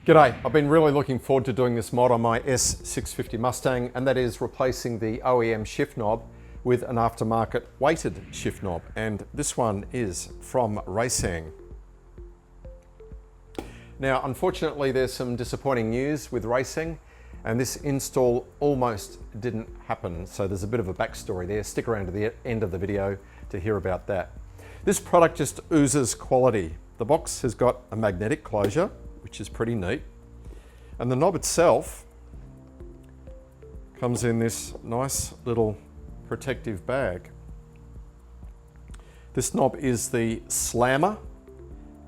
G'day, I've been really looking forward to doing this mod on my S650 Mustang, and that is replacing the OEM shift knob with an aftermarket weighted shift knob, and this one is from Raceseng. Now unfortunately there's some disappointing news with Raceseng, and this install almost didn't happen, so there's a bit of a backstory there. Stick around to the end of the video to hear about that. This product just oozes quality. The box has got a magnetic closure, which is pretty neat. And the knob itself comes in this nice little protective bag. This knob is the slammer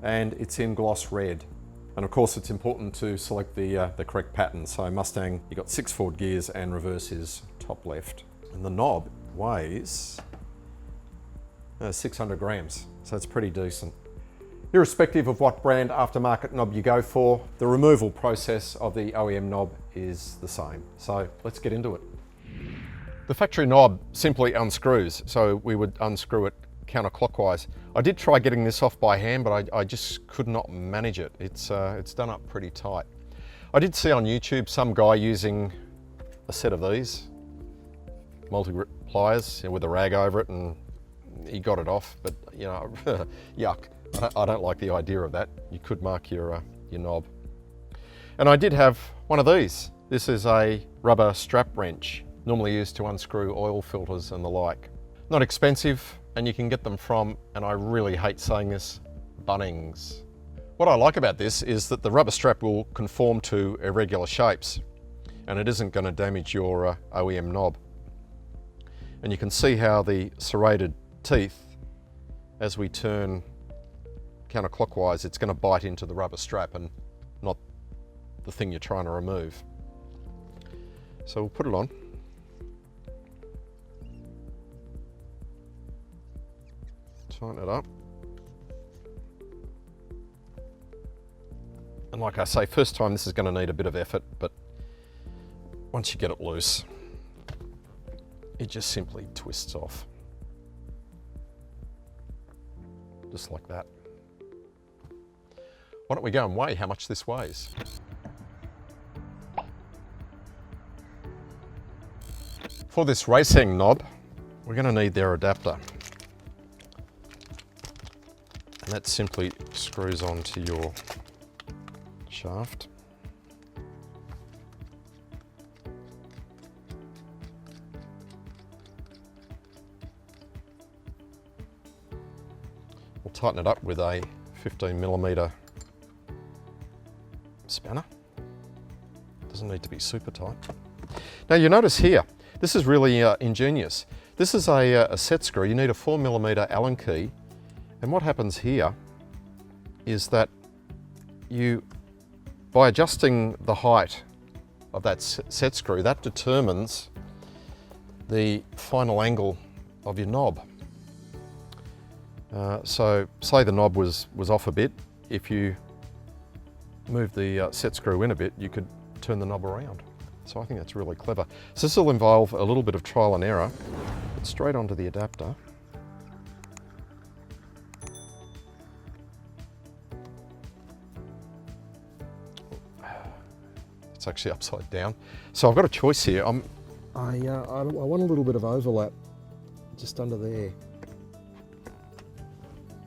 and it's in gloss red. And of course it's important to select the correct pattern. So Mustang, you've got 6 forward gears and reverse is top left. And the knob weighs 600 grams, so it's pretty decent. Irrespective of what brand aftermarket knob you go for, the removal process of the OEM knob is the same. So let's get into it. The factory knob simply unscrews, so we would unscrew it counterclockwise. I did try getting this off by hand, but I just could not manage it. It's done up pretty tight. I did see on YouTube some guy using a set of these multi-grip pliers with a rag over it, and he got it off, but you know, yuck. I don't like the idea of that. You could mark your knob. And I did have one of these. This is a rubber strap wrench, normally used to unscrew oil filters and the like. Not expensive, and you can get them from, and I really hate saying this, Bunnings. What I like about this is that the rubber strap will conform to irregular shapes, and it isn't going to damage your OEM knob. And you can see how the serrated teeth, as we turn counterclockwise, it's going to bite into the rubber strap and not the thing you're trying to remove. So we'll put it on. Tighten it up. And like I say, first time this is going to need a bit of effort, but once you get it loose, it just simply twists off. Just like that. Why don't we go and weigh how much this weighs? For this Raceseng knob, we're going to need their adapter. And that simply screws onto your shaft. We'll tighten it up with a 15mm spanner. Doesn't need to be super tight. Now you notice here, this is really ingenious. This is a set screw. You need a 4mm Allen key, and what happens here is that you, by adjusting the height of that set screw, that determines the final angle of your knob. So say the knob was off a bit, if you move the set screw in a bit, you could turn the knob around. So I think that's really clever. So this will involve a little bit of trial and error. Put straight onto the adapter. It's actually upside down. So I've got a choice here. I want a little bit of overlap just under there.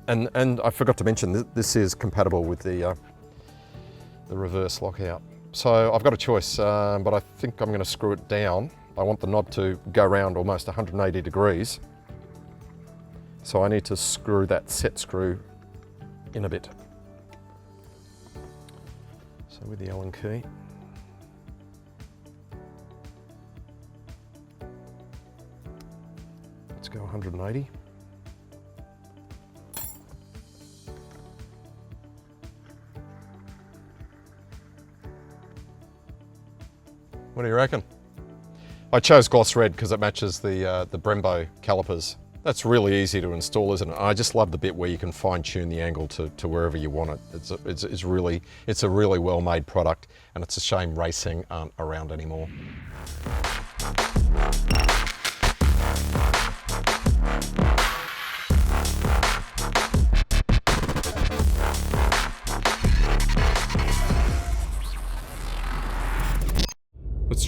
And I forgot to mention, this is compatible with the reverse lockout. So I've got a choice, but I think I'm going to screw it down. I want the knob to go around almost 180 degrees. So I need to screw that set screw in a bit. So with the Allen key. Let's go 180. What do you reckon? I chose gloss red because it matches the Brembo calipers. That's really easy to install, isn't it? I just love the bit where you can fine tune the angle to wherever you want it. It's a really well made product, and it's a shame Raceseng aren't around anymore.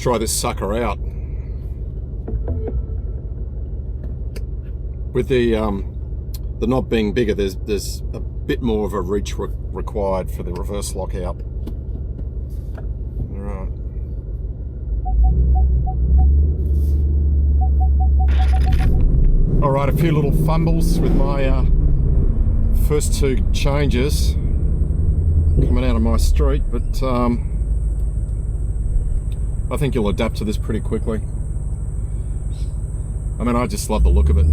try this sucker out. With the knob being bigger, there's a bit more of a reach required for the reverse lockout. Alright. Alright, a few little fumbles with my first two changes coming out of my street, but I think you'll adapt to this pretty quickly. I mean, I just love the look of it.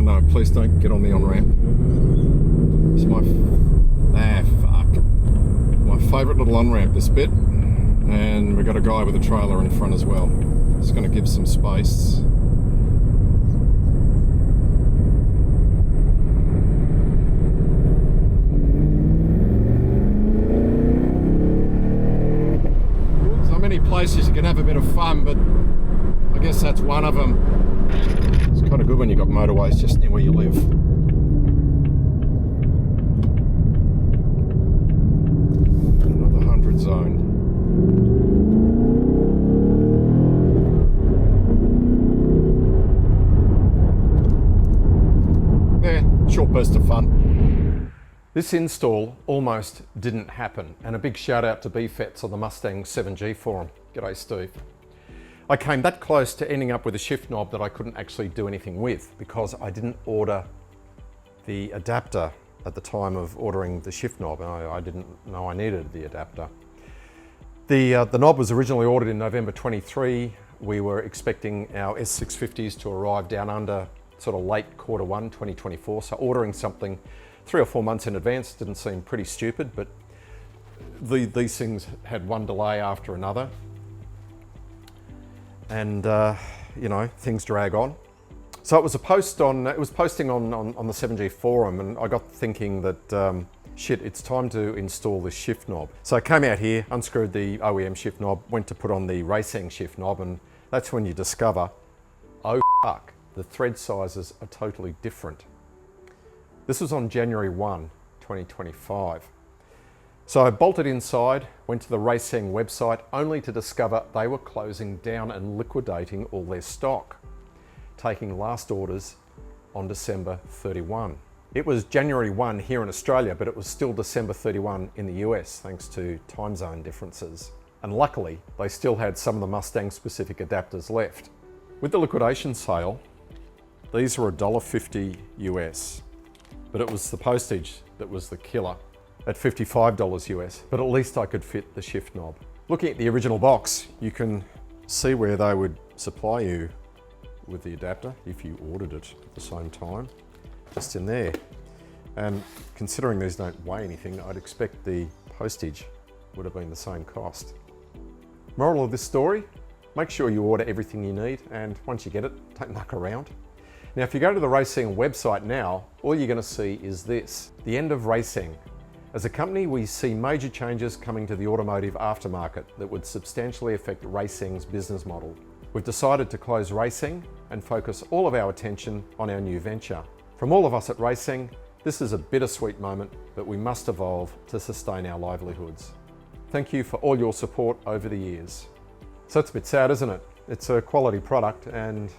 No, please don't get on the on-ramp. It's my favourite little on-ramp, this bit. And we've got a guy with a trailer in front as well. It's going to give some space. So many places you can have a bit of fun, but I guess that's one of them. It's kind of good when you've got motorways just near where you live. Another 100 zone. Short burst of fun. This install almost didn't happen, and a big shout out to BFETs on the Mustang 7G forum. G'day Steve. I came that close to ending up with a shift knob that I couldn't actually do anything with because I didn't order the adapter at the time of ordering the shift knob, and I didn't know I needed the adapter. The knob was originally ordered in November 23. We were expecting our S650s to arrive down under sort of late Q1 2024, so ordering something 3 or 4 months in advance didn't seem pretty stupid, but these things had one delay after another, and you know, things drag on. So it was posting on the 7G forum, and I got thinking that shit, it's time to install this shift knob. So I came out here, unscrewed the OEM shift knob, went to put on the Raceseng shift knob, and that's when you discover, oh fuck, the thread sizes are totally different. This was on January 1, 2025. So I bolted inside, went to the Raceseng website, only to discover they were closing down and liquidating all their stock, taking last orders on December 31. It was January 1 here in Australia, but it was still December 31 in the US, thanks to time zone differences. And luckily, they still had some of the Mustang specific adapters left. With the liquidation sale, these were $1.50 US, but it was the postage that was the killer at $55 US, but at least I could fit the shift knob. Looking at the original box, you can see where they would supply you with the adapter if you ordered it at the same time, just in there. And considering these don't weigh anything, I'd expect the postage would have been the same cost. Moral of this story, make sure you order everything you need, and once you get it, don't muck around. Now, if you go to the Raceseng website now, all you're going to see is this, the end of Raceseng. As a company, we see major changes coming to the automotive aftermarket that would substantially affect Raceseng's business model. We've decided to close Raceseng and focus all of our attention on our new venture. From all of us at Raceseng, this is a bittersweet moment, but we must evolve to sustain our livelihoods. Thank you for all your support over the years. So it's a bit sad, isn't it? It's a quality product and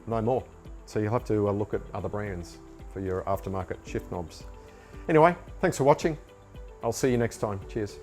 no more. So you'll have to look at other brands for your aftermarket shift knobs. Anyway, thanks for watching. I'll see you next time. Cheers.